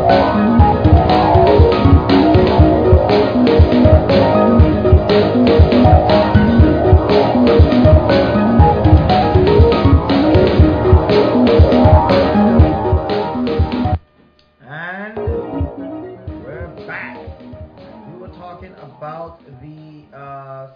And we're back. We were talking about the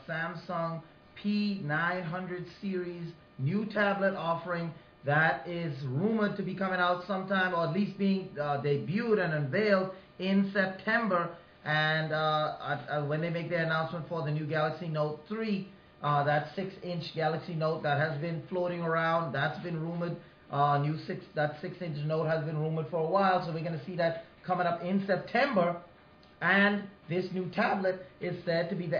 Samsung P900 series new tablet offering that is rumored to be coming out sometime, or at least being debuted and unveiled in September. And when they make their announcement for the new Galaxy Note 3, that 6-inch Galaxy Note that has been floating around, that's been rumored. That 6-inch Note has been rumored for a while, so we're going to see that coming up in September. And this new tablet is said to be the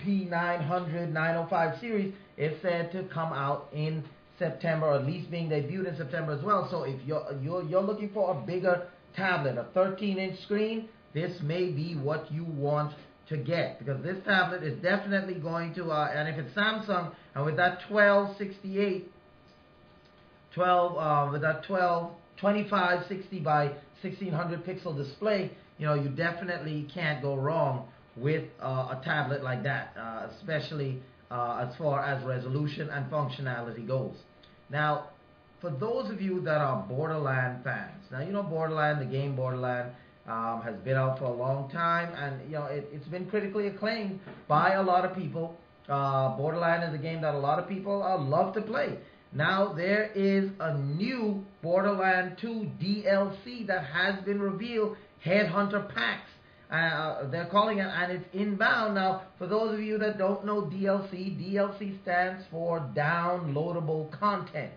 SMP900 905 series. Is said to come out in September, or at least being debuted in September as well. So if you're looking for a bigger tablet, a 13-inch screen, this may be what you want to get, because this tablet is definitely going to, and if it's Samsung, and with that 2560 by 1600 pixel display, you definitely can't go wrong with a tablet like that, especially as far as resolution and functionality goes. Now, for those of you that are Borderlands fans, now Borderlands, the game Borderlands, has been out for a long time, and it's been critically acclaimed by a lot of people. Borderlands is a game that a lot of people love to play. Now there is a new Borderlands 2 DLC that has been revealed, Headhunter Packs. They're calling it, and it's inbound. Now, for those of you that don't know DLC stands for downloadable content.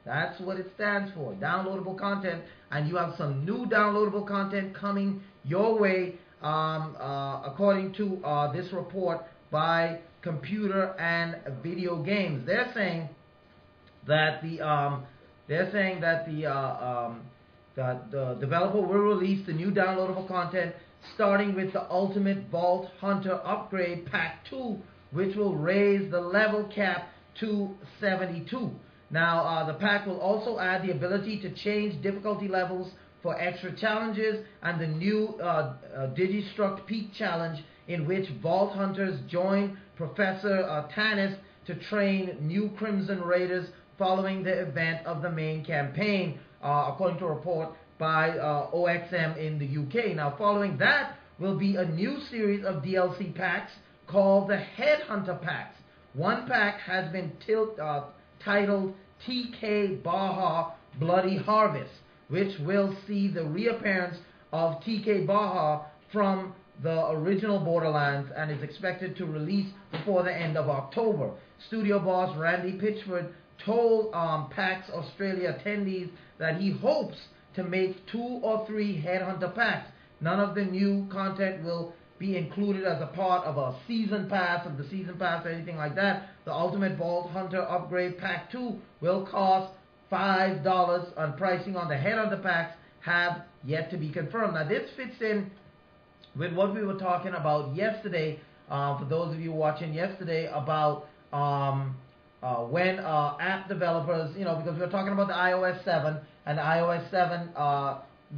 That's what it stands for, downloadable content. And you have some new downloadable content coming your way, according to this report by Computer and Video Games. They're saying that the developer will release the new downloadable content, starting with the Ultimate Vault Hunter Upgrade Pack 2, which will raise the level cap to 72. Now, the pack will also add the ability to change difficulty levels for extra challenges, and the new Digistruct Peak Challenge, in which Vault Hunters join Professor Tannis to train new Crimson Raiders following the event of the main campaign, according to a report by OXM in the UK. Now, following that will be a new series of DLC packs called the Headhunter Packs. One pack has been titled TK Baha Bloody Harvest, which will see the reappearance of TK Baha from the original Borderlands, and is expected to release before the end of October. Studio boss Randy Pitchford told PAX Australia attendees that he hopes to make 2 or 3 Headhunter packs. None of the new content will be included as a part of a season pass, or anything like that. The Ultimate Vault Hunter Upgrade Pack 2 will cost $5, and pricing on the Headhunter packs have yet to be confirmed. Now, this fits in with what we were talking about yesterday, for those of you watching yesterday, about when app developers, because we were talking about the iOS 7, and the iOS 7,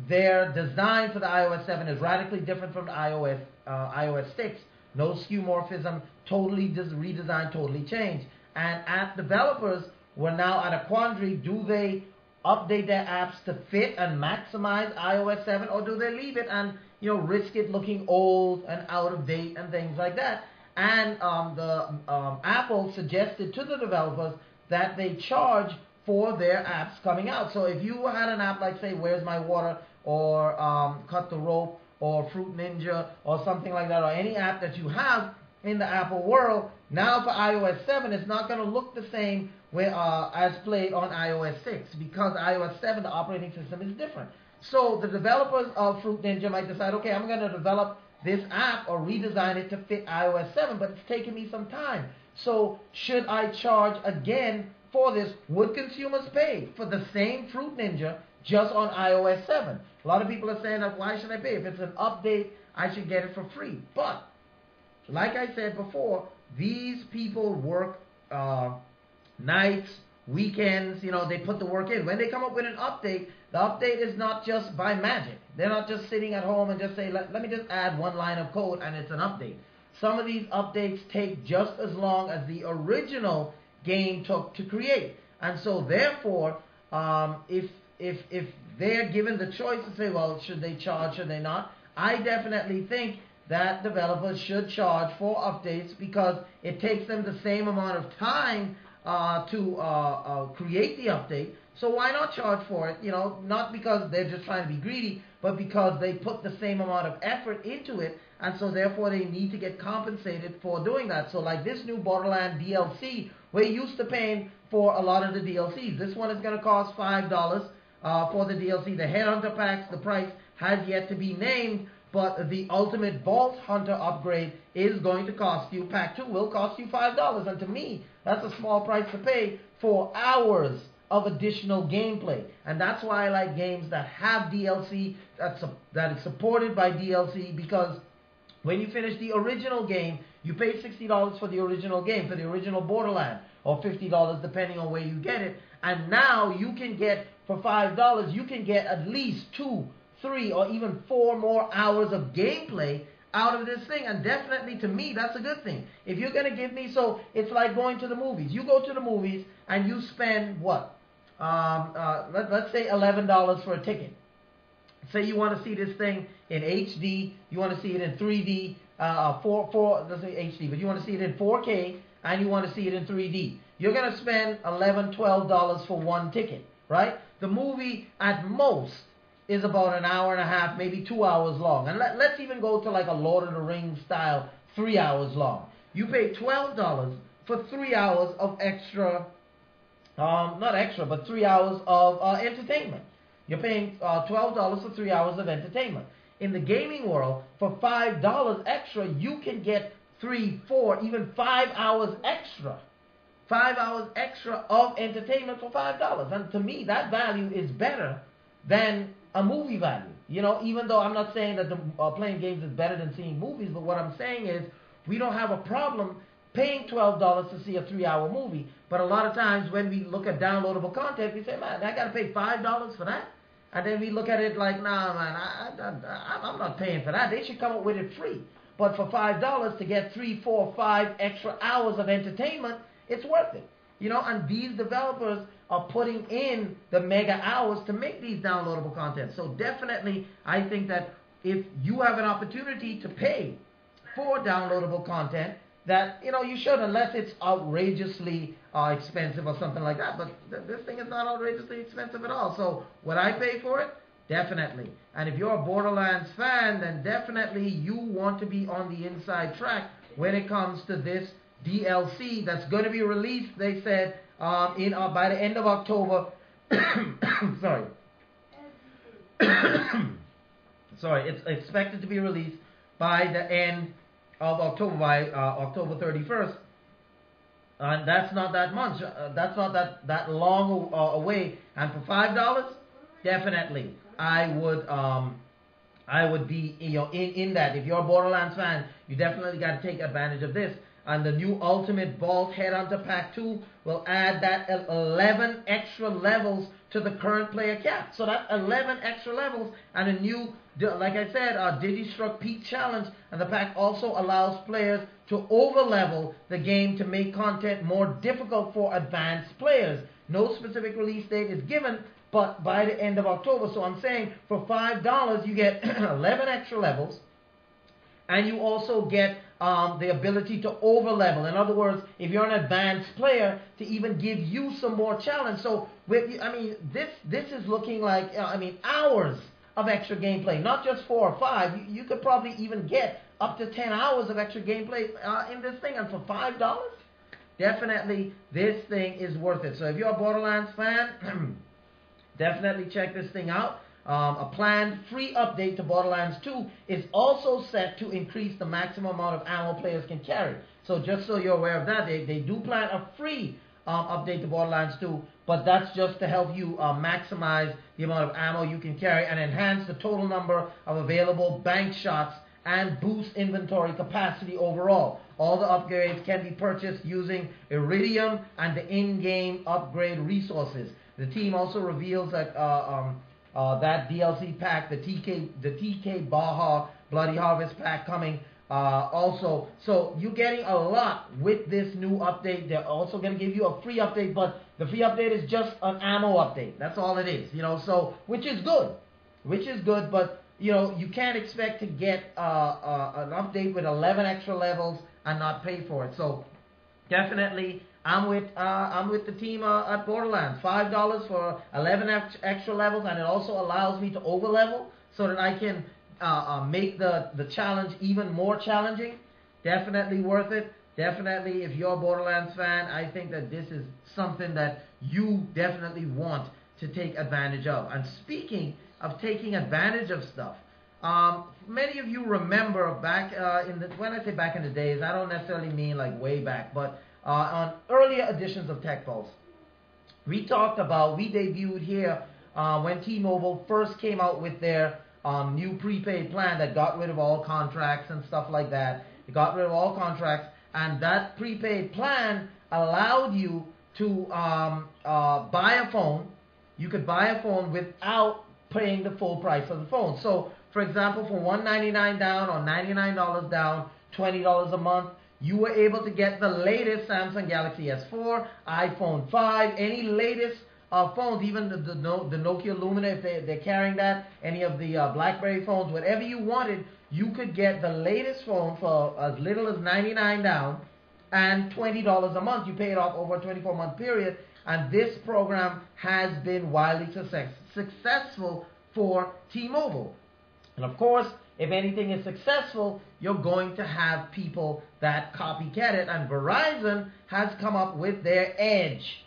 their design for the iOS 7 is radically different from the iOS 6. No skeuomorphism, totally redesigned, totally changed. And app developers were now at a quandary. Do they update their apps to fit and maximize iOS 7, or do they leave it and risk it looking old and out of date and things like that? And Apple suggested to the developers that they charge for their apps coming out. So if you had an app like, say, Where's My Water, or Cut the Rope, or Fruit Ninja, or something like that, or any app that you have in the Apple world, now for iOS 7, it's not going to look the same as played on iOS 6, because iOS 7, the operating system, is different. So the developers of Fruit Ninja might decide, okay, I'm going to develop this app or redesign it to fit iOS 7, but it's taking me some time. So should I charge again for this? Would consumers pay for the same Fruit Ninja just on iOS 7? A lot of people are saying that, why should I pay? If it's an update, I should get it for free. But like I said before, these people work nights, weekends, they put the work in. When they come up with an update, The update is not just by magic. They're not just sitting at home and just say, let me just add one line of code and it's an update. Some of these updates take just as long as the original game took to create. And so therefore, if they're given the choice to say, well, should they charge, should they not? I definitely think that developers should charge for updates because it takes them the same amount of time to create the update. So why not charge for it? You know, not because they're just trying to be greedy, but because they put the same amount of effort into it, and so therefore they need to get compensated for doing that. So like this new Borderlands DLC, we're used to paying for a lot of the DLCs. This one is going to cost $5 for the DLC. The Headhunter packs, the price has yet to be named, but the Ultimate Vault Hunter upgrade is going to cost you, Pack 2 will cost you $5. And to me, that's a small price to pay for hours of additional gameplay. And that's why I like games that have DLC, that is supported by DLC, because when you finish the original game, you pay $60 for the original game, for the original Borderlands, or $50 depending on where you get it. And now you can get, for $5, you can get at least 2, 3, or even 4 more hours of gameplay out of this thing. And definitely, to me, that's a good thing. If you're going to give me, so it's like going to the movies. You go to the movies and you spend what? Let's say $11 for a ticket. Say you want to see this thing in HD, you want to see it in 3D, let's say HD, but you want to see it in 4K, and you want to see it in 3D. You're going to spend $11, $12 for one ticket, right? The movie, at most, is about an hour and a half, maybe 2 hours long. And let's even go to like a Lord of the Rings style, 3 hours long. You pay $12 for 3 hours of extra, not extra, but 3 hours of entertainment. You're paying $12 for 3 hours of entertainment. In the gaming world, for $5 extra, you can get 3, 4, even 5 hours extra. 5 hours extra of entertainment for $5. And to me, that value is better than a movie value. You know, even though I'm not saying that playing games is better than seeing movies, but what I'm saying is we don't have a problem paying $12 to see a 3-hour movie. But a lot of times when we look at downloadable content, we say, man, I got to pay $5 for that? And then we look at it like, nah, man, I'm not paying for that. They should come up with it free. But for $5 to get 3, 4, 5 extra hours of entertainment, it's worth it. You know, and these developers are putting in the mega hours to make these downloadable content. So definitely, I think that if you have an opportunity to pay for downloadable content, that, you know, you should, unless it's outrageously expensive or something like that. But this thing is not outrageously expensive at all. So would I pay for it? Definitely. And if you're a Borderlands fan, then definitely you want to be on the inside track when it comes to this DLC that's going to be released, they said, by the end of October. Sorry. Sorry, it's expected to be released by the end of October, by October 31st. And that's not that much. That's not that long away. And for $5, definitely, I would be, you know, in that. If you're a Borderlands fan, you definitely got to take advantage of this. And the new Ultimate Vault Headhunter Pack 2 will add that 11 extra levels to the current player cap. So that's 11 extra levels and a new, like I said, Digistruck Peak Challenge. And the pack also allows players to overlevel the game to make content more difficult for advanced players. No specific release date is given, but by the end of October. So I'm saying for $5, you get 11 extra levels. And you also get the ability to overlevel. In other words, if you're an advanced player, to even give you some more challenge. So, this is looking like, hours of extra gameplay, not just 4 or 5. You could probably even get up to 10 hours of extra gameplay in this thing. And for $5, definitely this thing is worth it. So if you're a Borderlands fan, definitely check this thing out. A planned free update to Borderlands 2 is also set to increase the maximum amount of ammo players can carry. So just so you're aware of that, they do plan a free update to Borderlands 2, but that's just to help you maximize the amount of ammo you can carry and enhance the total number of available bank shots and boost inventory capacity overall. All the upgrades can be purchased using Iridium and the in-game upgrade resources. The team also reveals that that DLC pack, the TK Baja Bloody Harvest pack coming also. So you're getting a lot with this new update. They're also going to give you a free update, but the free update is just an ammo update. That's all it is, you know. So which is good, but you know, you can't expect to get an update with 11 extra levels and not pay for it. So definitely, I'm with the team at Borderlands. $5 for 11 extra levels, and it also allows me to over level so that I can make the challenge even more challenging. Definitely worth it. Definitely, if you're a Borderlands fan, I think that this is something that you definitely want to take advantage of. And speaking of taking advantage of stuff, many of you remember back when I say back in the days, I don't necessarily mean like way back, but on earlier editions of Tech Pulse, we debuted here when T-Mobile first came out with their new prepaid plan that got rid of all contracts and stuff like that. It got rid of all contracts, and that prepaid plan allowed you to buy a phone. You could buy a phone without paying the full price of the phone. So, for example, for $199 down or $99 down, $20 a month, you were able to get the latest Samsung Galaxy S4, iPhone 5, any latest phones, even the Nokia Lumia, if they're carrying that, any of the BlackBerry phones, whatever you wanted, you could get the latest phone for as little as $99 down and $20 a month. You pay it off over a 24-month period, and this program has been wildly successful for T-Mobile. And of course, if anything is successful, you're going to have people that copycat it. And Verizon has come up with their Edge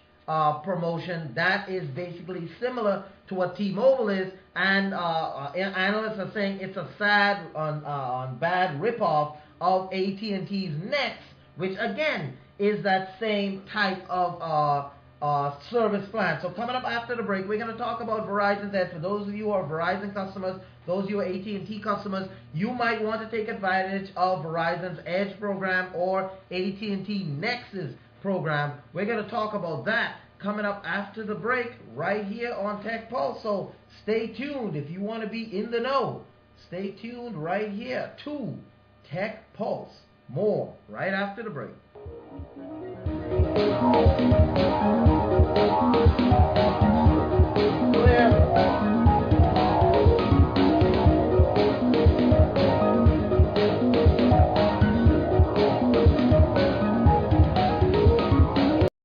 promotion that is basically similar to what T-Mobile is. And analysts are saying it's a sad, bad ripoff of AT&T's Next, which again is that same type of service plan. So coming up after the break, we're going to talk about Verizon's Edge. For those of you who are Verizon customers, those of you who are AT&T customers, you might want to take advantage of Verizon's Edge program or AT&T Nexus program. We're going to talk about that coming up after the break right here on Tech Pulse. So stay tuned if you want to be in the know. Stay tuned right here to Tech Pulse. More right after the break.